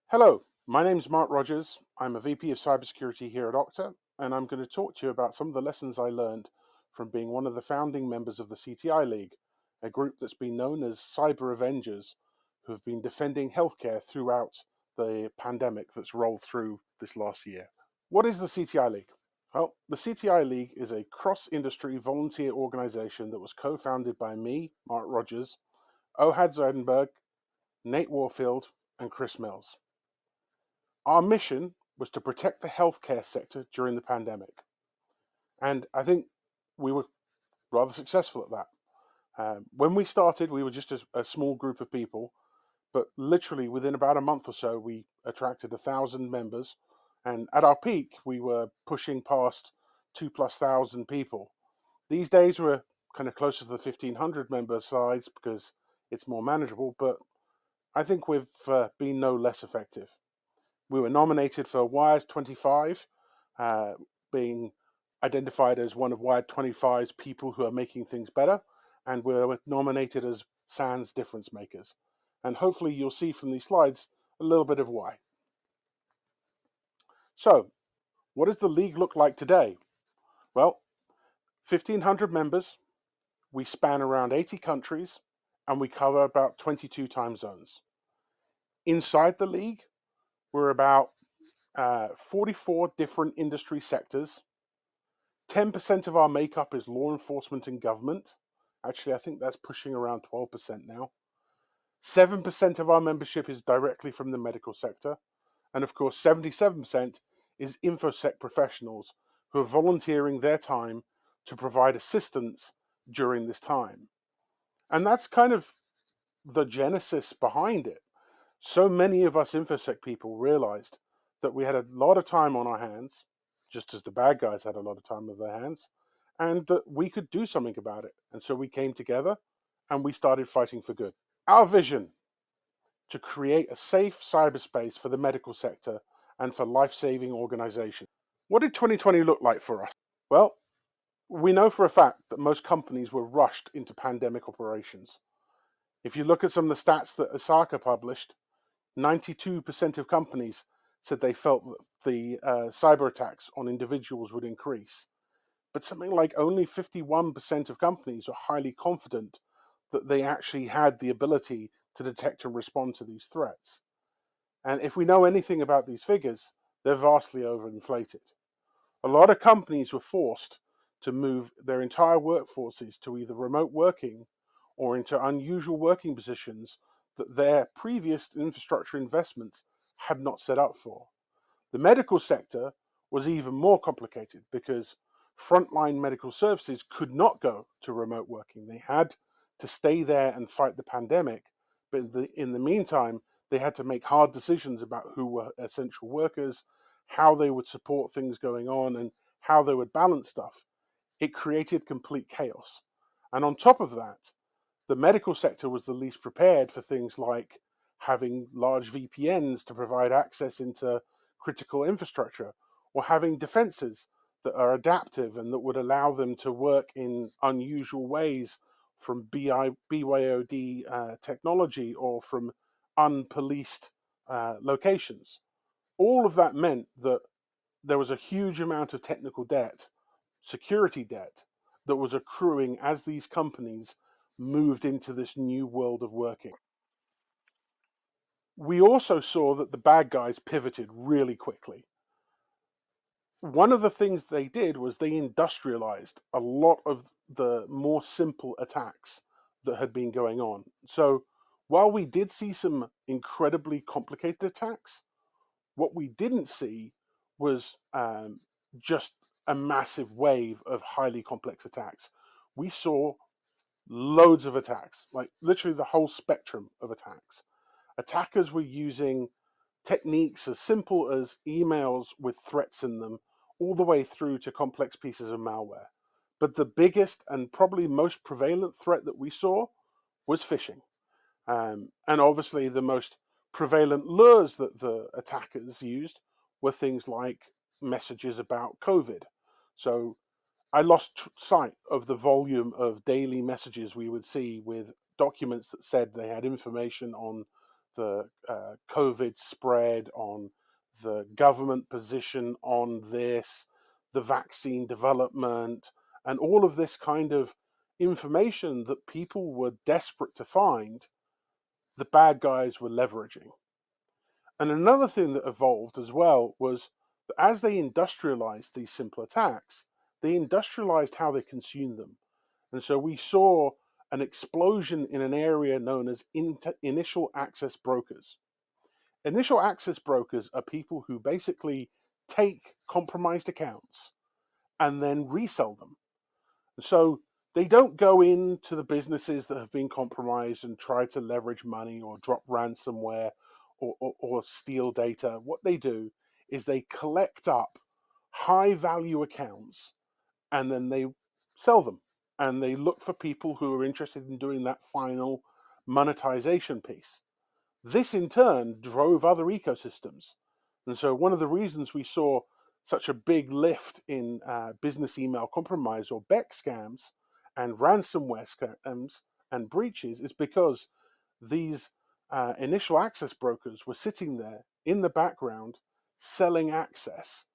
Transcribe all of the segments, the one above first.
Hello, my name's Marc Rogers. I'm a VP of Cybersecurity here at Okta, and I'm going to talk to you about some of the lessons I learned from being one of the founding members of the CTI League, a group that's been known as Cyber Avengers, who have been defending healthcare throughout the pandemic that's rolled through this last year. What is the CTI League? Well, the CTI League is a cross-industry volunteer organization that was co-founded by me, Marc Rogers, Ohad Zeidenberg, Nate Warfield, and Chris Mills. Our mission was to protect the healthcare sector during the pandemic. And I think we were rather successful at that. When we started, we were just a small group of people, but literally within about a month or so, we attracted 1,000 members. And at our peak, we were pushing past 2,000+ people. These days, we're kind of closer to the 1,500 member size because it's more manageable, but I think we've been no less effective. We were nominated for Wired 25, being identified as one of Wired 25's people who are making things better, and we were nominated as SANS difference makers. And hopefully you'll see from these slides a little bit of why. So, what does the league look like today? Well, 1,500 members, we span around 80 countries, and we cover about 22 time zones. Inside the league, we're about 44 different industry sectors. 10% of our makeup is law enforcement and government. Actually, I think that's pushing around 12% now. 7% of our membership is directly from the medical sector. And of course, 77% is InfoSec professionals who are volunteering their time to provide assistance during this time. And that's kind of the genesis behind it. So many of us InfoSec people realized that we had a lot of time on our hands, just as the bad guys had a lot of time on their hands, and that we could do something about it. And so we came together and we started fighting for good. Our vision: to create a safe cyberspace for the medical sector and for life-saving organizations. What did 2020 look like for us? Well, we know for a fact that most companies were rushed into pandemic operations. If you look at some of the stats that Osaka published, 92% of companies said they felt that the cyber attacks on individuals would increase. But something like only 51% of companies were highly confident that they actually had the ability to detect and respond to these threats. And if we know anything about these figures, they're vastly overinflated. A lot of companies were forced to move their entire workforces to either remote working or into unusual working positions that their previous infrastructure investments had not set up for. The medical sector was even more complicated because frontline medical services could not go to remote working. They had to stay there and fight the pandemic, but in the meantime, they had to make hard decisions about who were essential workers, how they would support things going on, and how they would balance stuff. It created complete chaos. And on top of that, the medical sector was the least prepared for things like having large VPNs to provide access into critical infrastructure, or having defenses that are adaptive and that would allow them to work in unusual ways from BYOD technology or from unpoliced locations. All of that meant that there was a huge amount of technical debt, security debt, that was accruing as these companies moved into this new world of working. We also saw that the bad guys pivoted really quickly. One of the things they did was they industrialized a lot of the more simple attacks that had been going on. So while we did see some incredibly complicated attacks, what we didn't see was just a massive wave of highly complex attacks. We saw loads of attacks, like literally the whole spectrum of attacks. Attackers were using techniques as simple as emails with threats in them, all the way through to complex pieces of malware. But the biggest and probably most prevalent threat that we saw was phishing. And obviously the most prevalent lures that the attackers used were things like messages about COVID. So I lost sight of the volume of daily messages we would see with documents that said they had information on the COVID spread, on the government position on this, the vaccine development, and all of this kind of information that people were desperate to find, the bad guys were leveraging. And another thing that evolved as well was that as they industrialized these simple attacks, they industrialized how they consumed them. And so we saw an explosion in an area known as initial access brokers. Initial access brokers are people who basically take compromised accounts and then resell them. So they don't go into the businesses that have been compromised and try to leverage money or drop ransomware or steal data. What they do is they collect up high value accounts and then they sell them. And they look for people who are interested in doing that final monetization piece. This in turn drove other ecosystems. And so one of the reasons we saw such a big lift in business email compromise or BEC scams and ransomware scams and breaches is because these initial access brokers were sitting there in the background selling access,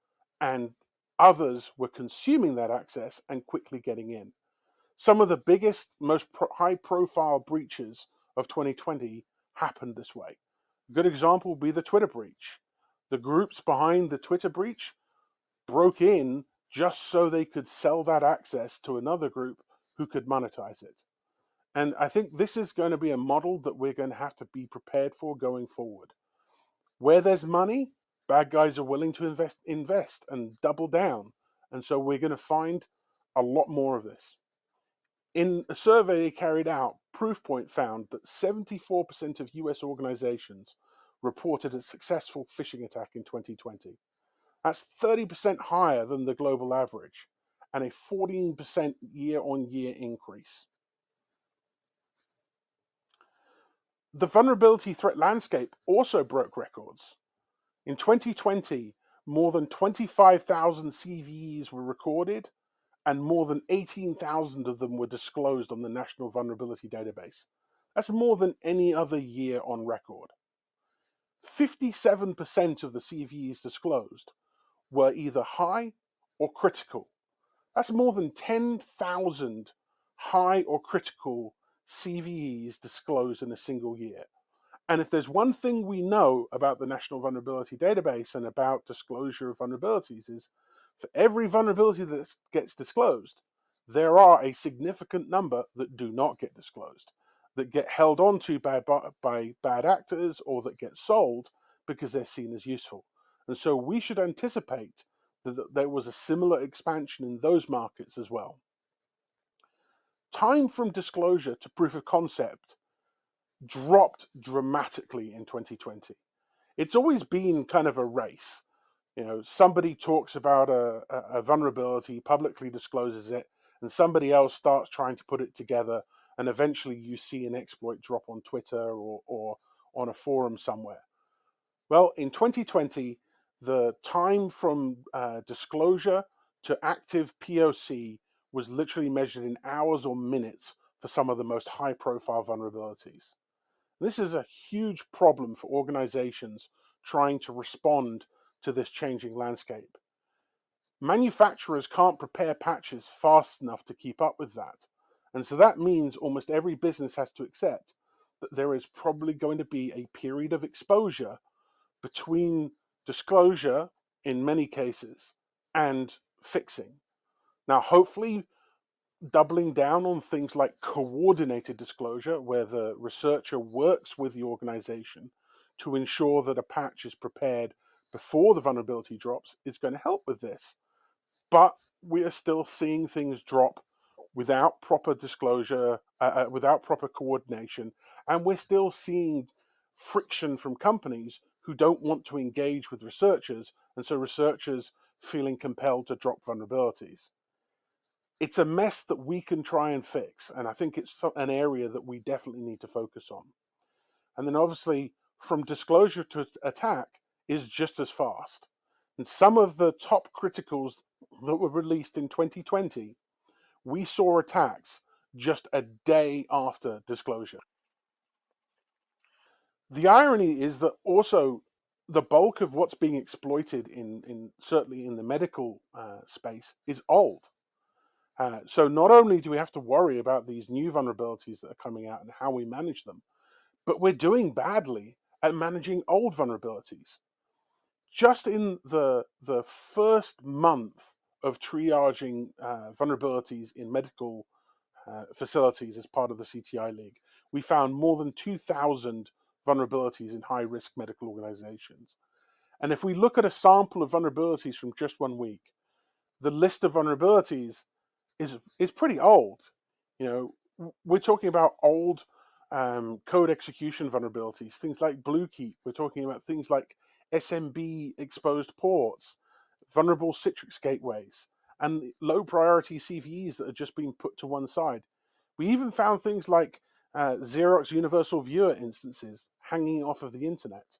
and others were consuming that access and quickly getting in. Some of the biggest, most high profile breaches of 2020 happened this way. A good example would be the Twitter breach. The groups behind the Twitter breach broke in just so they could sell that access to another group who could monetize it. And I think this is going to be a model that we're going to have to be prepared for going forward. Where there's money, bad guys are willing to invest and double down. And so we're going to find a lot more of this. In a survey they carried out, Proofpoint found that 74% of US organizations reported a successful phishing attack in 2020. That's 30% higher than the global average and a 14% year-on-year increase. The vulnerability threat landscape also broke records. In 2020, more than 25,000 CVEs were recorded, and more than 18,000 of them were disclosed on the National Vulnerability Database. That's more than any other year on record. 57% of the CVEs disclosed were either high or critical. That's more than 10,000 high or critical CVEs disclosed in a single year. And if there's one thing we know about the National Vulnerability Database and about disclosure of vulnerabilities is for every vulnerability that gets disclosed, there are a significant number that do not get disclosed, that get held on to by bad actors or that get sold because they're seen as useful. And so we should anticipate that there was a similar expansion in those markets as well. Time from disclosure to proof of concept dropped dramatically in 2020. It's always been kind of a race. You know, somebody talks about a vulnerability, publicly discloses it, and somebody else starts trying to put it together, and eventually you see an exploit drop on Twitter or on a forum somewhere. Well, in 2020, the time from disclosure to active POC was literally measured in hours or minutes for some of the most high-profile vulnerabilities. This is a huge problem for organizations trying to respond to this changing landscape. Manufacturers can't prepare patches fast enough to keep up with that. And so that means almost every business has to accept that there is probably going to be a period of exposure between disclosure, in many cases, and fixing. Now, hopefully, doubling down on things like coordinated disclosure, where the researcher works with the organization to ensure that a patch is prepared before the vulnerability drops, is going to help with this. But we are still seeing things drop without proper disclosure, without proper coordination, and we're still seeing friction from companies who don't want to engage with researchers, and so researchers feeling compelled to drop vulnerabilities. It's a mess that we can try and fix, and I think it's an area that we definitely need to focus on. And then obviously, from disclosure to attack is just as fast. And some of the top criticals that were released in 2020, we saw attacks just a day after disclosure. The irony is that also the bulk of what's being exploited in certainly in the medical space is old. So not only do we have to worry about these new vulnerabilities that are coming out and how we manage them, but we're doing badly at managing old vulnerabilities. Just in the first month of triaging vulnerabilities in medical facilities as part of the CTI League, we found more than 2,000 vulnerabilities in high-risk medical organizations. And if we look at a sample of vulnerabilities from just 1 week, the list of vulnerabilities is pretty old. We're talking about old code execution vulnerabilities, things like Bluekeep. We're talking about things like SMB exposed ports, vulnerable Citrix gateways, and low priority CVEs that have just been put to one side. We even found things like Xerox Universal Viewer instances hanging off of the internet.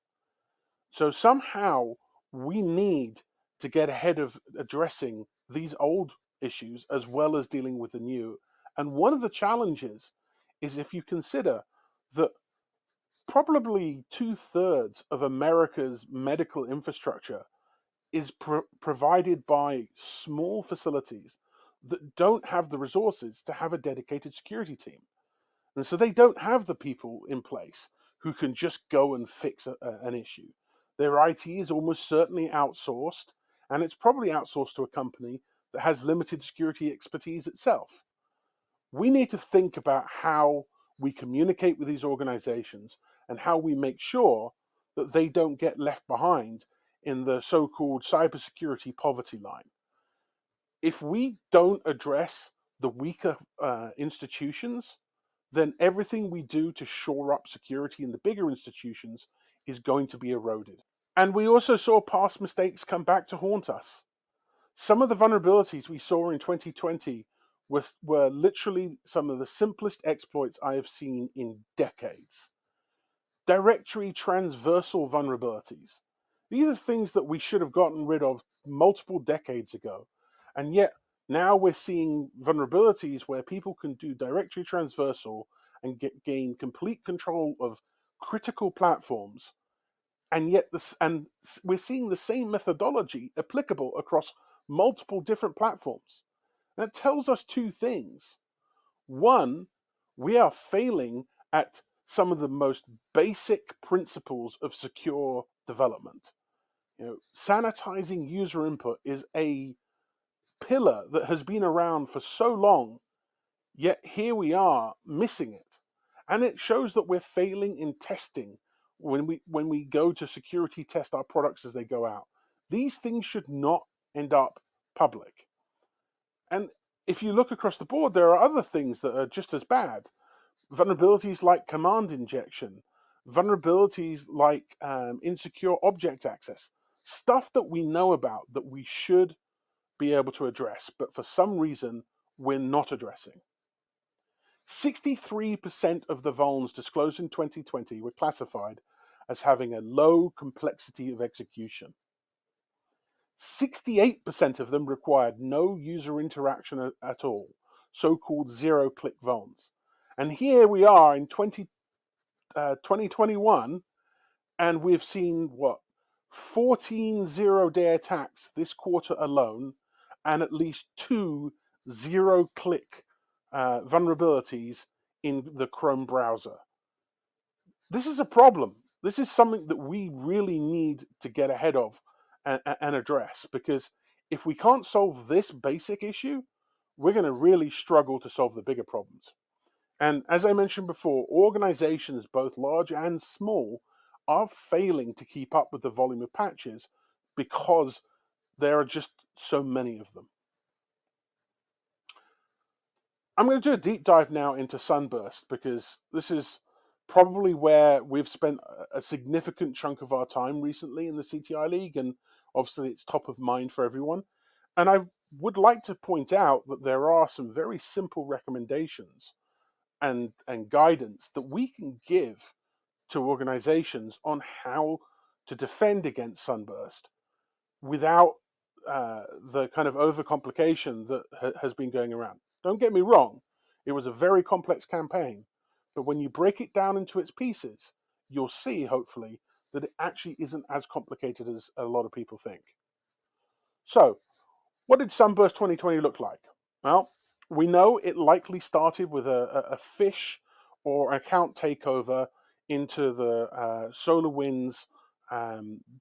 So somehow we need to get ahead of addressing these old issues as well as dealing with the new. And one of the challenges is if you consider that probably 2/3 of America's medical infrastructure is provided by small facilities that don't have the resources to have a dedicated security team. And so they don't have the people in place who can just go and fix an issue. Their IT is almost certainly outsourced, and it's probably outsourced to a company that has limited security expertise itself. We need to think about how we communicate with these organizations and how we make sure that they don't get left behind in the so-called cybersecurity poverty line. If we don't address the weaker institutions, then everything we do to shore up security in the bigger institutions is going to be eroded. And we also saw past mistakes come back to haunt us. Some of the vulnerabilities we saw in 2020 were literally some of the simplest exploits I have seen in decades. Directory transversal vulnerabilities. These are things that we should have gotten rid of multiple decades ago. And yet now we're seeing vulnerabilities where people can do directory transversal and gain complete control of critical platforms. And yet we're seeing the same methodology applicable across multiple different platforms. That tells us two things. One, we are failing at some of the most basic principles of secure development. Sanitizing user input is a pillar that has been around for so long, yet here we are missing it. And it shows that we're failing in testing when we go to security test our products as they go out. These things should not end up public. And if you look across the board, there are other things that are just as bad. Vulnerabilities like command injection, vulnerabilities like insecure object access, stuff that we know about that we should be able to address, but for some reason we're not addressing. 63% of the vulns disclosed in 2020 were classified as having a low complexity of execution. 68% of them required no user interaction at all, so-called zero-click vulns. And here we are in 2021, and we've seen, 14 zero-day attacks this quarter alone, and at least 2 zero-click vulnerabilities in the Chrome browser. This is a problem. This is something that we really need to get ahead of and address, because if we can't solve this basic issue, we're going to really struggle to solve the bigger problems. And as I mentioned before, organizations, both large and small, are failing to keep up with the volume of patches because there are just so many of them. I'm going to do a deep dive now into Sunburst, because this is probably where we've spent a significant chunk of our time recently in the CTI League, and obviously it's top of mind for everyone. And I would like to point out that there are some very simple recommendations and guidance that we can give to organizations on how to defend against Sunburst without the kind of overcomplication that has been going around. Don't get me wrong, it was a very complex campaign, but when you break it down into its pieces, you'll see, hopefully, that it actually isn't as complicated as a lot of people think. So, what did Sunburst 2020 look like? Well, we know it likely started with a phish or account takeover into the SolarWinds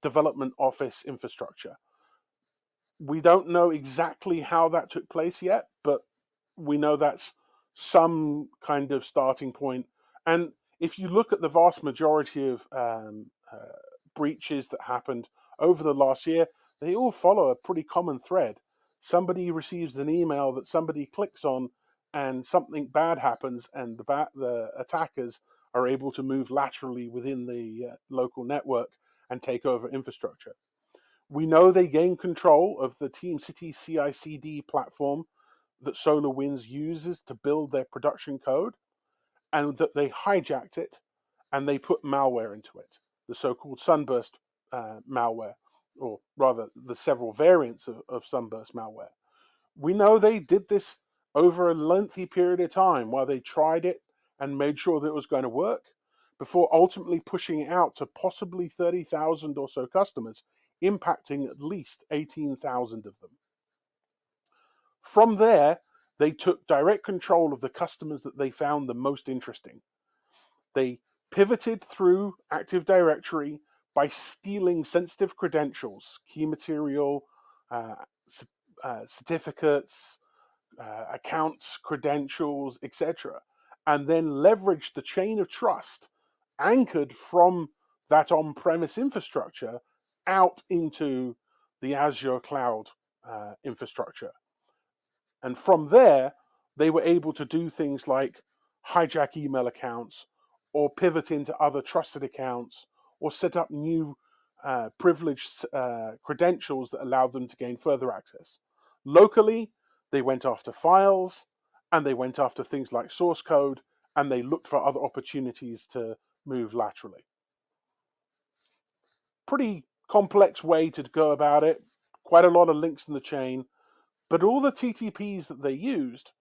development office infrastructure. We don't know exactly how that took place yet, but we know that's some kind of starting point. And if you look at the vast majority of breaches that happened over the last year, they all follow a pretty common thread. Somebody receives an email that somebody clicks on, and something bad happens, and the attackers are able to move laterally within the local network and take over infrastructure. We know they gain control of the Team City CI/CD platform that SolarWinds uses to build their production code, and that they hijacked it and they put malware into it, the so-called sunburst malware, or rather the several variants of sunburst malware. We know they did this over a lengthy period of time while they tried it and made sure that it was going to work before ultimately pushing it out to possibly 30,000 or so customers, impacting at least 18,000 of them. From there, they took direct control of the customers that they found the most interesting. They pivoted through Active Directory by stealing sensitive credentials, key material, certificates, accounts, credentials, etc., and then leveraged the chain of trust anchored from that on-premise infrastructure out into the Azure cloud infrastructure. And from there, they were able to do things like hijack email accounts, or pivot into other trusted accounts, or set up new privileged credentials that allowed them to gain further access. Locally, they went after files, and they went after things like source code, and they looked for other opportunities to move laterally. Pretty complex way to go about it, quite a lot of links in the chain, but all the TTPs that they used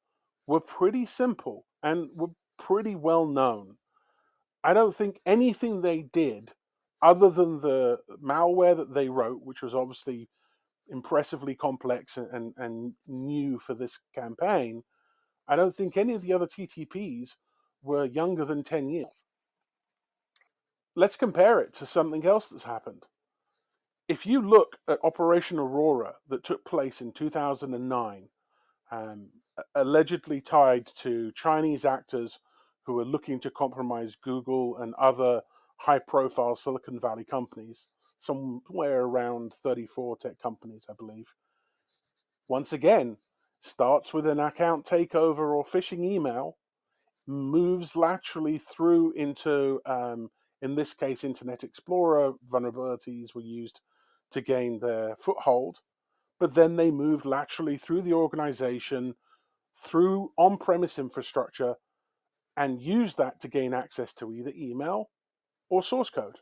were pretty simple and were pretty well known. I don't think anything they did, other than the malware that they wrote, which was obviously impressively complex and new for this campaign, I don't think any of the other TTPs were younger than 10 years. Let's compare it to something else that's happened. If you look at Operation Aurora that took place in 2009, allegedly tied to Chinese actors who were looking to compromise Google and other high-profile Silicon Valley companies, somewhere around 34 tech companies, I believe. Once again, starts with an account takeover or phishing email, moves laterally through into, in this case, Internet Explorer vulnerabilities were used to gain their foothold, but then they moved laterally through the organization, through on-premise infrastructure, and use that to gain access to either email or source code.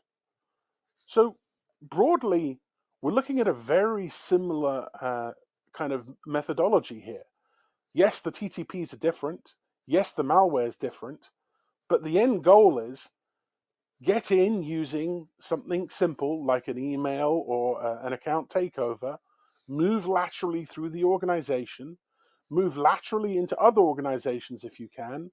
So broadly, we're looking at a very similar kind of methodology here. Yes, the TTPs are different. Yes, the malware is different. But the end goal is get in using something simple like an email or an account takeover, move laterally through the organization, move laterally into other organizations if you can,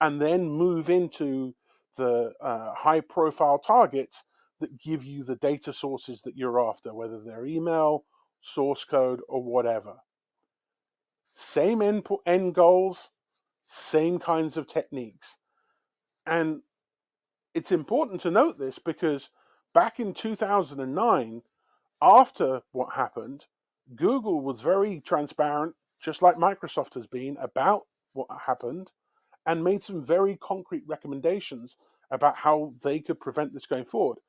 and then move into the high-profile targets that give you the data sources that you're after, whether they're email, source code, or whatever. Same end goals, same kinds of techniques. And it's important to note this because back in 2009, after what happened, Google was very transparent, just like Microsoft has been, about what happened, and made some very concrete recommendations about how they could prevent this going forward.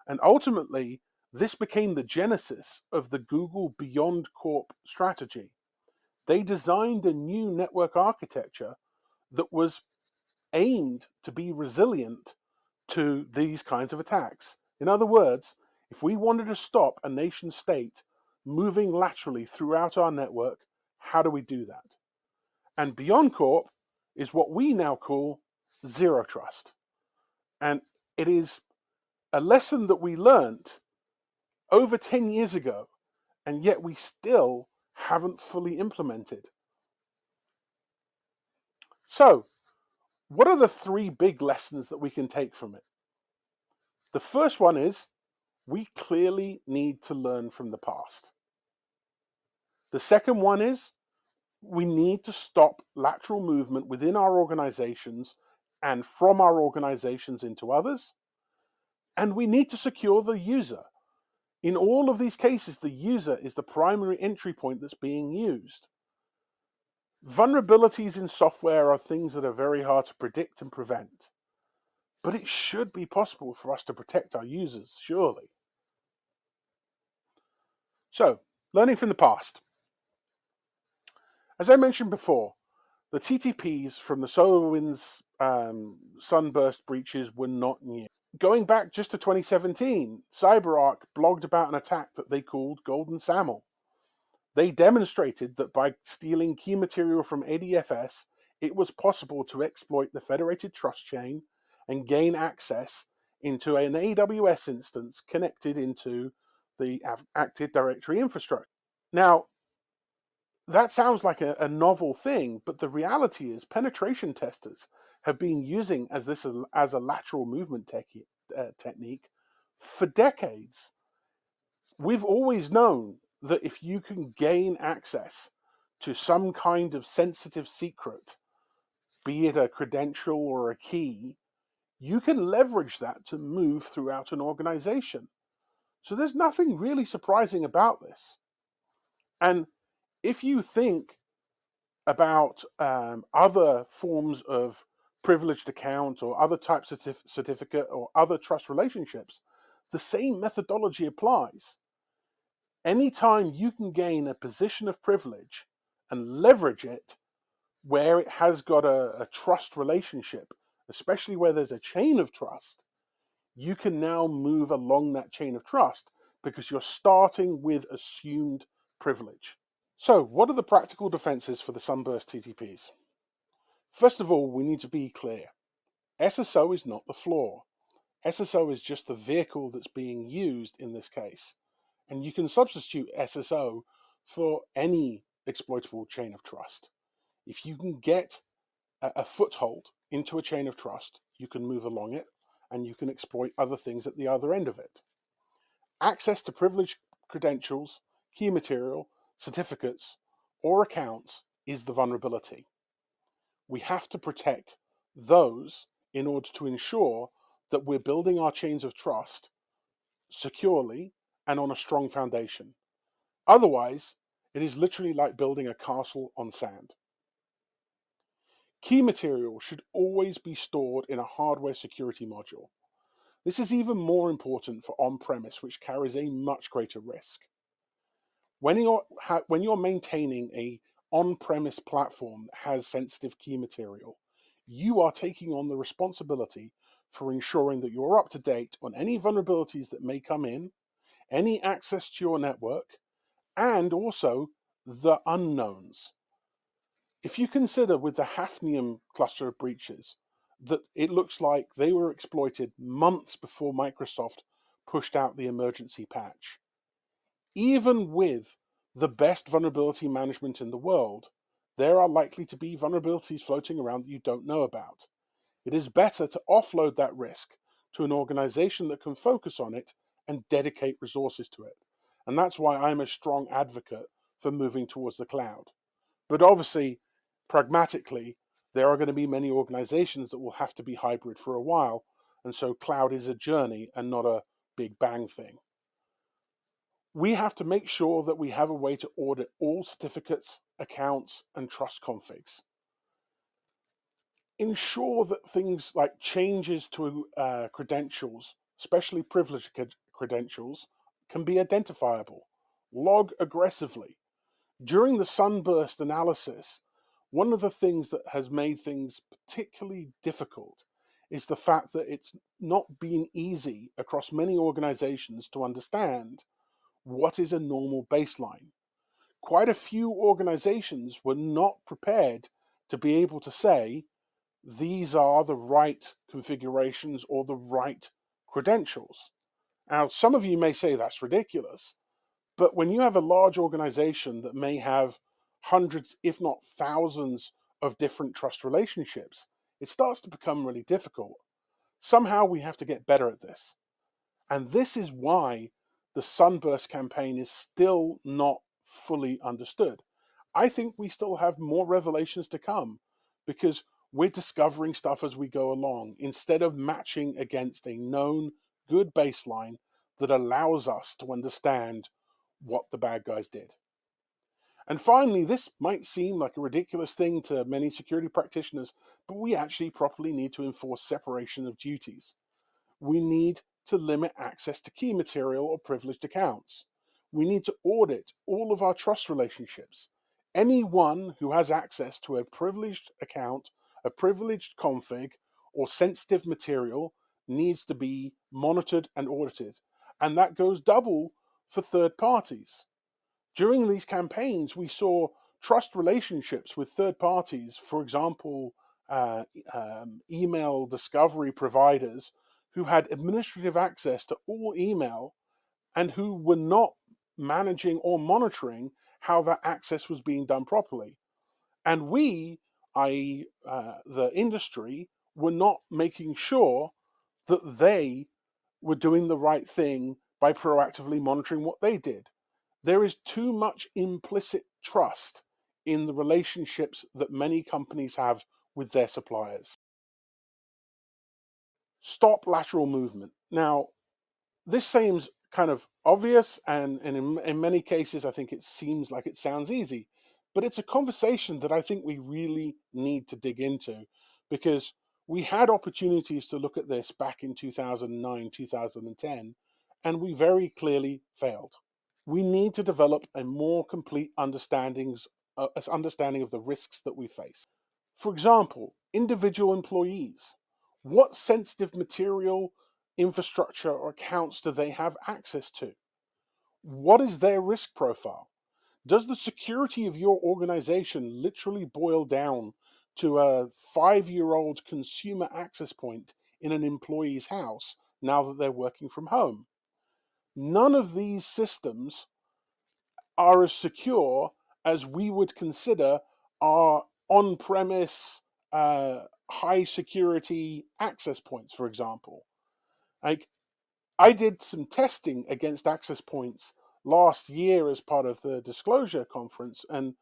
And ultimately, this became the genesis of the Google Beyond Corp strategy. They designed a new network architecture that was aimed to be resilient to these kinds of attacks. In other words, if we wanted to stop a nation state moving laterally throughout our network, how do we do that? And Beyond Corp is what we now call zero trust. And it is a lesson that we learnt over 10 years ago, and yet we still haven't fully implemented. So, what are the 3 big lessons that we can take from it? The first one is we clearly need to learn from the past. The second one is we need to stop lateral movement within our organizations and from our organizations into others. And we need to secure the user. In all of these cases, the user is the primary entry point that's being used. Vulnerabilities in software are things that are very hard to predict and prevent. But it should be possible for us to protect our users, surely. So, learning from the past. As I mentioned before, the TTPs from the SolarWinds sunburst breaches were not new. Going back just to 2017, CyberArk blogged about an attack that they called Golden SAML. They demonstrated that by stealing key material from ADFS, it was possible to exploit the federated trust chain and gain access into an AWS instance connected into the Active Directory infrastructure. Now, that sounds like a novel thing, but the reality is penetration testers have been using as a lateral movement technique for decades. We've always known that if you can gain access to some kind of sensitive secret, be it a credential or a key, you can leverage that to move throughout an organization. So there's nothing really surprising about this. And if you think about other forms of privileged account or other types of certificate or other trust relationships, the same methodology applies. Anytime you can gain a position of privilege and leverage it where it has got a trust relationship, especially where there's a chain of trust, you can now move along that chain of trust because you're starting with assumed privilege. So, what are the practical defenses for the Sunburst TTPs? First of all, we need to be clear. SSO is not the flaw. SSO is just the vehicle that's being used in this case. And you can substitute SSO for any exploitable chain of trust. If you can get a foothold into a chain of trust, you can move along it and you can exploit other things at the other end of it. Access to privileged credentials, key material, certificates, or accounts is the vulnerability. We have to protect those in order to ensure that we're building our chains of trust securely and on a strong foundation. Otherwise, it is literally like building a castle on sand. Key material should always be stored in a hardware security module. This is even more important for on-premise, which carries a much greater risk. When you're maintaining a on-premise platform that has sensitive key material, you are taking on the responsibility for ensuring that you're up to date on any vulnerabilities that may come in, any access to your network, and also the unknowns. If you consider with the Hafnium cluster of breaches that it looks like they were exploited months before Microsoft pushed out the emergency patch, even with the best vulnerability management in the world, there are likely to be vulnerabilities floating around that you don't know about. It is better to offload that risk to an organization that can focus on it and dedicate resources to it. And that's why I'm a strong advocate for moving towards the cloud. But obviously, pragmatically, there are going to be many organizations that will have to be hybrid for a while. And so cloud is a journey and not a big bang thing. We have to make sure that we have a way to audit all certificates, accounts, and trust configs. Ensure that things like changes to credentials, especially privileged credentials, can be identifiable. Log aggressively. During the sunburst analysis, one of the things that has made things particularly difficult is the fact that it's not been easy across many organizations to understand what is a normal baseline. Quite a few organizations were not prepared to be able to say, these are the right configurations or the right credentials. Now, some of you may say that's ridiculous, but when you have a large organization that may have hundreds, if not thousands, of different trust relationships, it starts to become really difficult. Somehow we have to get better at this. And this is why the sunburst campaign is still not fully understood. I think we still have more revelations to come because we're discovering stuff as we go along instead of matching against a known good baseline that allows us to understand what the bad guys did. And finally, this might seem like a ridiculous thing to many security practitioners, but we actually properly need to enforce separation of duties. We need to limit access to key material or privileged accounts. We need to audit all of our trust relationships. Anyone who has access to a privileged account, a privileged config, or sensitive material needs to be monitored and audited. And that goes double for third parties. During these campaigns, we saw trust relationships with third parties, for example, email discovery providers who had administrative access to all email and who were not managing or monitoring how that access was being done properly. And we, i.e., the industry, were not making sure that they were doing the right thing by proactively monitoring what they did. There is too much implicit trust in the relationships that many companies have with their suppliers. Stop lateral movement. Now, this seems kind of obvious, and in many cases, I think it seems like it sounds easy, but it's a conversation that I think we really need to dig into because we had opportunities to look at this back in 2009, 2010, and we very clearly failed. We need to develop a more complete understanding of the risks that we face. For example, individual employees. What sensitive material, infrastructure, or accounts do they have access to? What is their risk profile? Does the security of your organization literally boil down to a 5-year-old consumer access point in an employee's house now that they're working from home? None of these systems are as secure as we would consider our on-premise high security access points, for example. Like, I did some testing against access points last year as part of the disclosure conference, and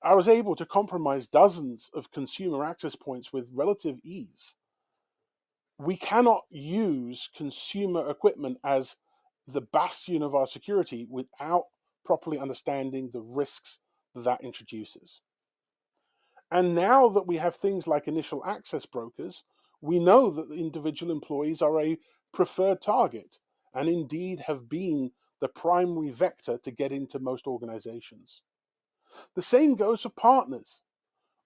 I was able to compromise dozens of consumer access points with relative ease. We cannot use consumer equipment as the bastion of our security without properly understanding the risks that introduces. And now that we have things like initial access brokers, we know that the individual employees are a preferred target and indeed have been the primary vector to get into most organizations. The same goes for partners.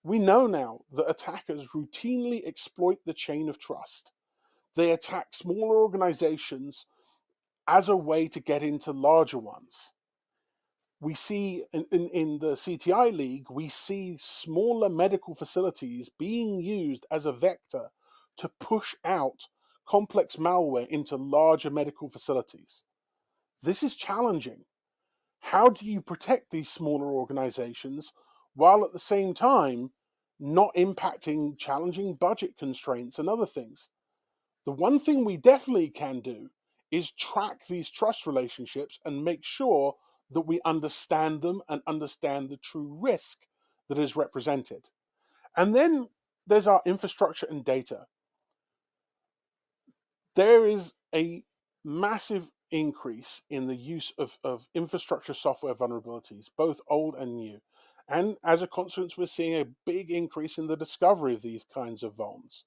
We know now that attackers routinely exploit the chain of trust. They attack smaller organizations as a way to get into larger ones. We see in the CTI League, we see smaller medical facilities being used as a vector to push out complex malware into larger medical facilities. This is challenging. How do you protect these smaller organizations while at the same time not impacting challenging budget constraints and other things? The one thing we definitely can do is track these trust relationships and make sure that we understand them and understand the true risk that is represented. And then there's our infrastructure and data. There is a massive increase in the use of infrastructure software vulnerabilities, both old and new. And as a consequence, we're seeing a big increase in the discovery of these kinds of vulns.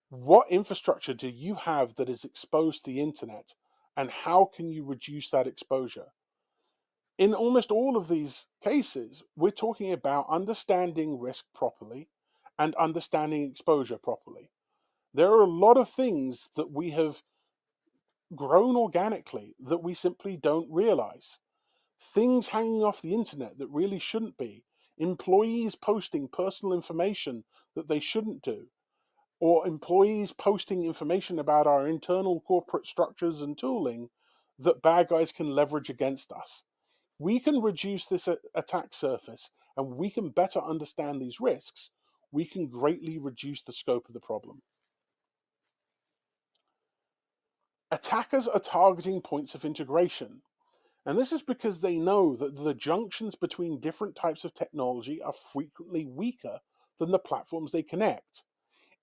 What infrastructure do you have that is exposed to the internet, and how can you reduce that exposure? In almost all of these cases, we're talking about understanding risk properly and understanding exposure properly. There are a lot of things that we have grown organically that we simply don't realize. Things hanging off the internet that really shouldn't be. Employees posting personal information that they shouldn't do. or employees posting information about our internal corporate structures and tooling that bad guys can leverage against us. We can reduce this attack surface, and we can better understand these risks. We can greatly reduce the scope of the problem. Attackers are targeting points of integration, and this is because they know that the junctions between different types of technology are frequently weaker than the platforms they connect.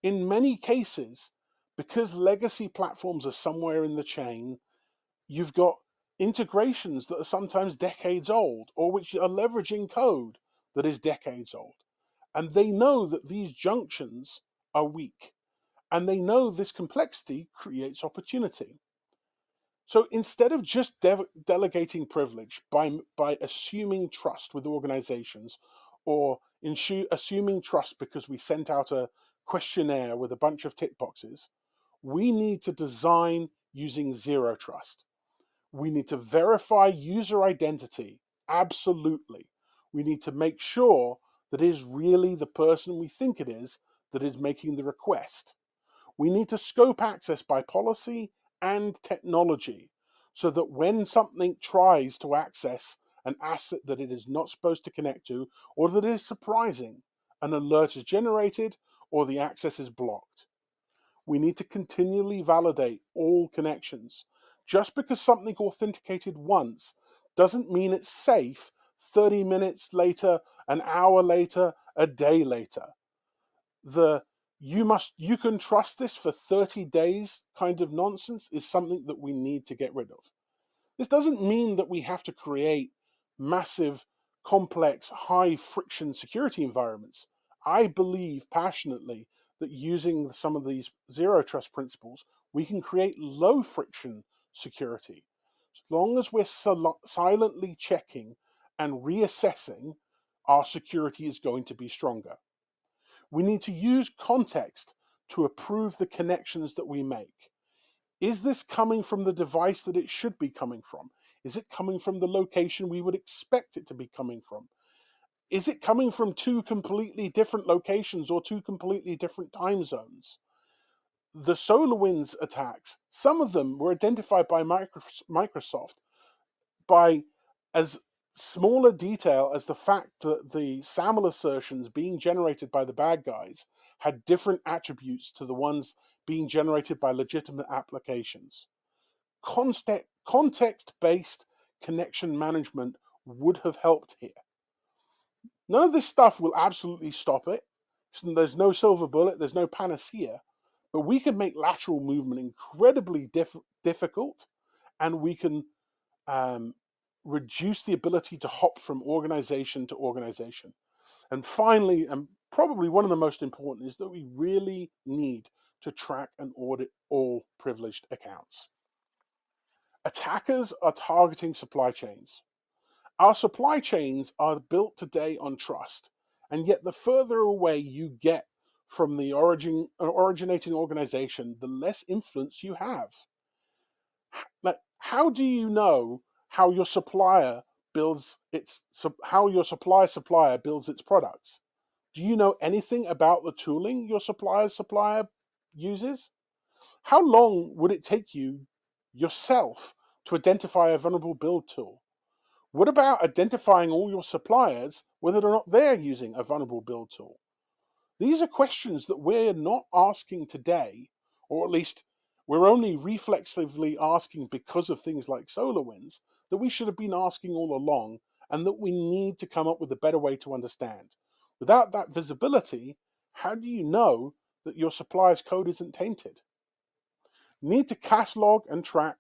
In many cases, because legacy platforms are somewhere in the chain, you've got integrations that are sometimes decades old, or which are leveraging code that is decades old. And they know that these junctions are weak, and they know this complexity creates opportunity. So instead of just delegating privilege by assuming trust with organizations, or assuming trust because we sent out a questionnaire with a bunch of tick boxes, we need to design using zero trust. We need to verify user identity. Absolutely. We need to make sure that it is really the person we think it is that is making the request. We need to scope access by policy and technology so that when something tries to access an asset that it is not supposed to connect to, or that is surprising, an alert is generated or the access is blocked. We need to continually validate all connections. Just because something authenticated once doesn't mean it's safe 30 minutes later, an hour later, a day later. You can trust this for 30 days kind of nonsense is something that we need to get rid of. This doesn't mean that we have to create massive, complex, high friction security environments. I believe passionately that using some of these zero trust principles, we can create low friction security. As long as we're silently checking and reassessing, our security is going to be stronger. We need to use context to approve the connections that we make. Is this coming from the device that it should be coming from? Is it coming from the location we would expect it to be coming from? Is it coming from two completely different locations or two completely different time zones? The SolarWinds attacks, some of them were identified by Microsoft by as small a detail as the fact that the SAML assertions being generated by the bad guys had different attributes to the ones being generated by legitimate applications. Context-based connection management would have helped here. None of this stuff will absolutely stop it. There's no silver bullet, there's no panacea, but we can make lateral movement incredibly difficult, and we can reduce the ability to hop from organization to organization. And finally, and probably one of the most important, is that we really need to track and audit all privileged accounts. Attackers are targeting supply chains. Our supply chains are built today on trust, and yet the further away you get from the originating organization, the less influence you have. Like, how do you know how your supplier builds how your supplier builds its products? Do you know anything about the tooling your supplier uses? How long would it take you yourself to identify a vulnerable build tool? What about identifying all your suppliers, whether or not they're using a vulnerable build tool? These are questions that we're not asking today, or at least we're only reflexively asking because of things like SolarWinds, that we should have been asking all along, and that we need to come up with a better way to understand. Without that visibility, how do you know that your supplier's code isn't tainted? You need to catalog and track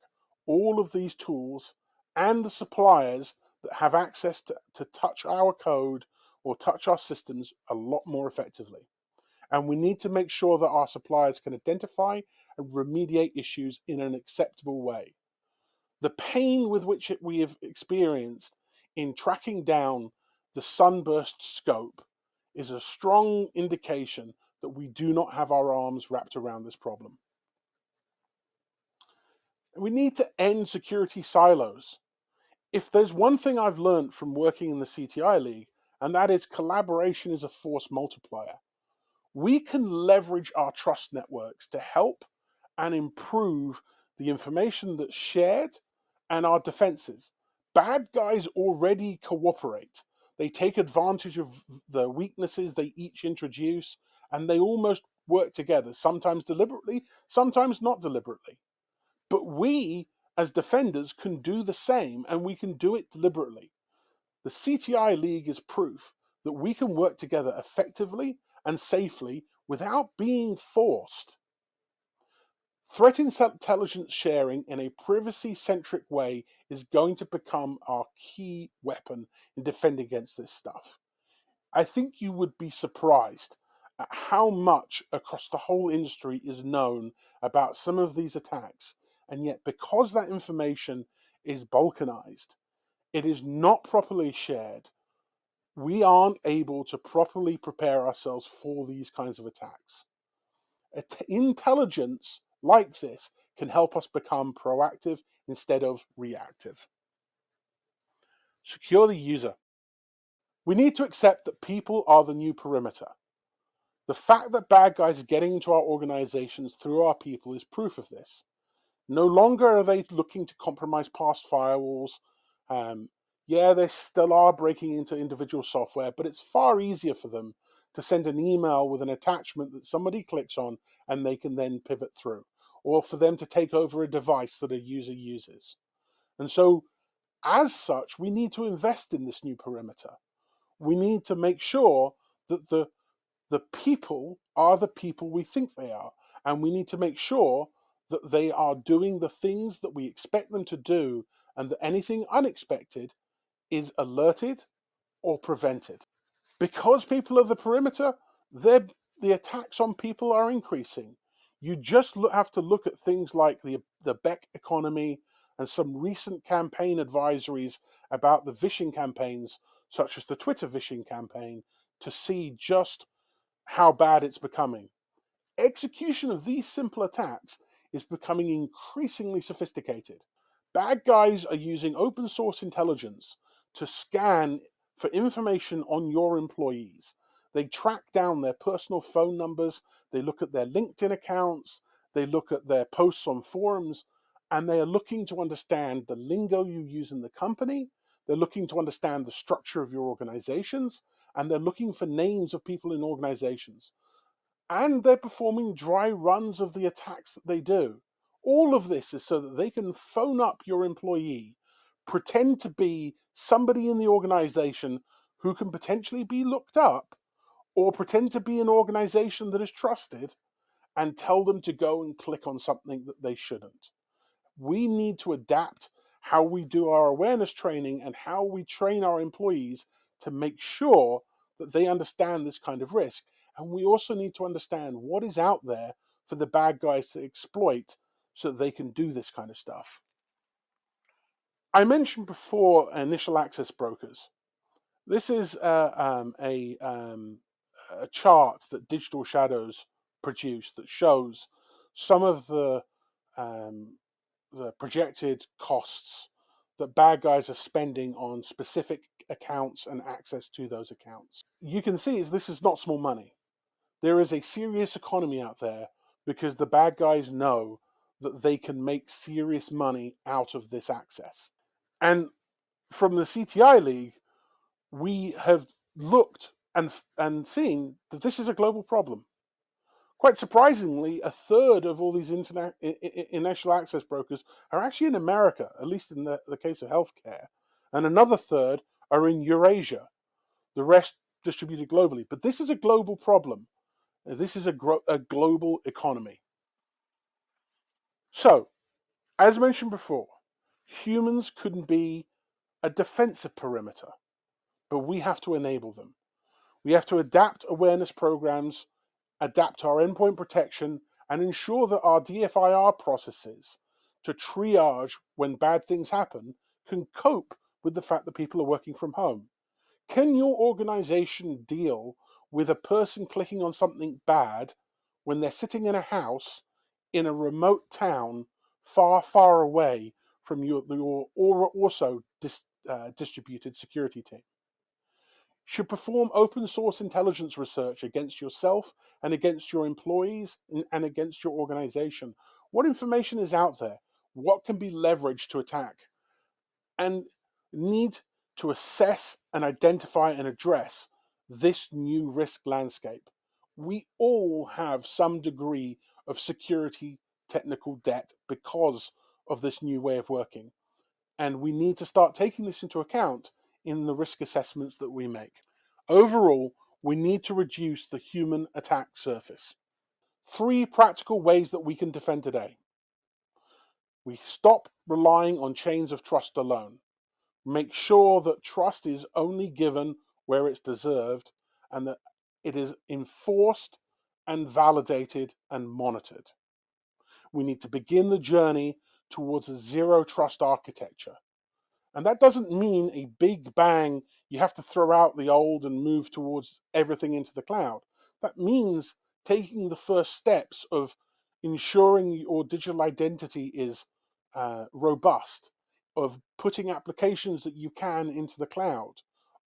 all of these tools and the suppliers that have access to touch our code or touch our systems a lot more effectively. And we need to make sure that our suppliers can identify and remediate issues in an acceptable way. The pain with which we have experienced in tracking down the sunburst scope is a strong indication that we do not have our arms wrapped around this problem. We need to end security silos. If there's one thing I've learned from working in the CTI League, and that is collaboration is a force multiplier. We can leverage our trust networks to help and improve the information that's shared and our defenses. Bad guys already cooperate. They take advantage of the weaknesses they each introduce, and they almost work together, sometimes deliberately, sometimes not deliberately. But we, as defenders, can do the same, and we can do it deliberately. The CTI League is proof that we can work together effectively and safely without being forced. Threat intelligence sharing in a privacy-centric way is going to become our key weapon in defending against this stuff. I think you would be surprised at how much across the whole industry is known about some of these attacks, and yet because that information is balkanized, it is not properly shared, we aren't able to properly prepare ourselves for these kinds of attacks. Intelligence like this can help us become proactive instead of reactive. Secure the user. We need to accept that people are the new perimeter. The fact that bad guys are getting into our organizations through our people is proof of this. No longer are they looking to compromise past firewalls. Yeah, they still are breaking into individual software, but it's far easier for them to send an email with an attachment that somebody clicks on and they can then pivot through, or for them to take over a device that a user uses. And so, as such, we need to invest in this new perimeter. We need to make sure that the people are the people we think they are, and we need to make sure that they are doing the things that we expect them to do, and that anything unexpected is alerted or prevented. Because people are the perimeter, the attacks on people are increasing. You just have to look at things like the Beck economy and some recent campaign advisories about the vishing campaigns, such as the Twitter vishing campaign, to see just how bad it's becoming. Execution of these simple attacks is becoming increasingly sophisticated. Bad guys are using open source intelligence to scan for information on your employees. They track down their personal phone numbers, they look at their LinkedIn accounts, they look at their posts on forums, and they are looking to understand the lingo you use in the company. They're looking to understand the structure of your organizations, and they're looking for names of people in organizations. And they're performing dry runs of the attacks that they do. All of this is so that they can phone up your employee, pretend to be somebody in the organization who can potentially be looked up, or pretend to be an organization that is trusted, and tell them to go and click on something that they shouldn't. We need to adapt how we do our awareness training and how we train our employees to make sure that they understand this kind of risk. And we also need to understand what is out there for the bad guys to exploit so that they can do this kind of stuff. I mentioned before initial access brokers. This is a chart that Digital Shadows produced that shows some of the projected costs that bad guys are spending on specific accounts and access to those accounts. You can see this is not small money. There is a serious economy out there because the bad guys know that they can make serious money out of this access. And from the CTI League, we have looked and seen that this is a global problem. Quite surprisingly, a third of all these initial access brokers are actually in America, at least in the case of healthcare, and another third are in Eurasia, the rest distributed globally. But this is a global problem. This is a global economy. So, as mentioned before, humans couldn't be a defensive perimeter, but we have to enable them. We have to adapt awareness programs, adapt our endpoint protection, and ensure that our DFIR processes to triage when bad things happen can cope with the fact that people are working from home. Can your organization deal with a person clicking on something bad when they're sitting in a house in a remote town far, far away from your also distributed security team? should perform open source intelligence research against yourself and against your employees and against your organization. What information is out there? What can be leveraged to attack? And need to assess and identify and address this new risk landscape. We all have some degree of security technical debt because of this new way of working. And we need to start taking this into account in the risk assessments that we make. Overall, we need to reduce the human attack surface. 3 practical ways that we can defend today. We stop relying on chains of trust alone. Make sure that trust is only given where it's deserved and that it is enforced and validated and monitored. We need to begin the journey towards a zero trust architecture. And that doesn't mean a big bang, you have to throw out the old and move towards everything into the cloud. That means taking the first steps of ensuring your digital identity is robust, of putting applications that you can into the cloud,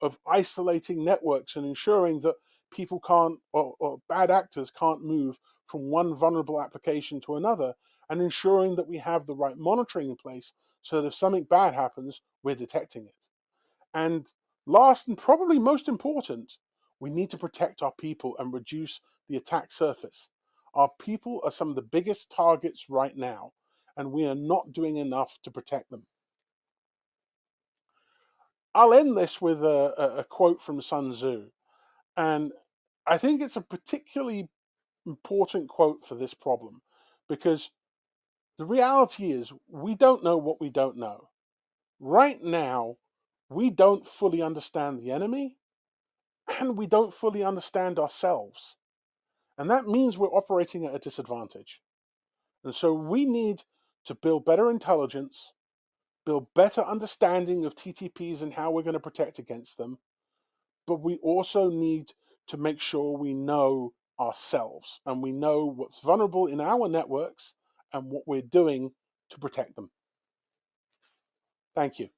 of isolating networks and ensuring that people can't, or bad actors can't move from one vulnerable application to another, and ensuring that we have the right monitoring in place so that if something bad happens, we're detecting it. And last and probably most important, we need to protect our people and reduce the attack surface. Our people are some of the biggest targets right now, and we are not doing enough to protect them. I'll end this with a quote from Sun Tzu, and I think it's a particularly important quote for this problem because the reality is we don't know what we don't know. Right now, we don't fully understand the enemy and we don't fully understand ourselves. And that means we're operating at a disadvantage. And so we need to build better intelligence, build better understanding of TTPs and how we're going to protect against them. But we also need to make sure we know ourselves and we know what's vulnerable in our networks and what we're doing to protect them. Thank you.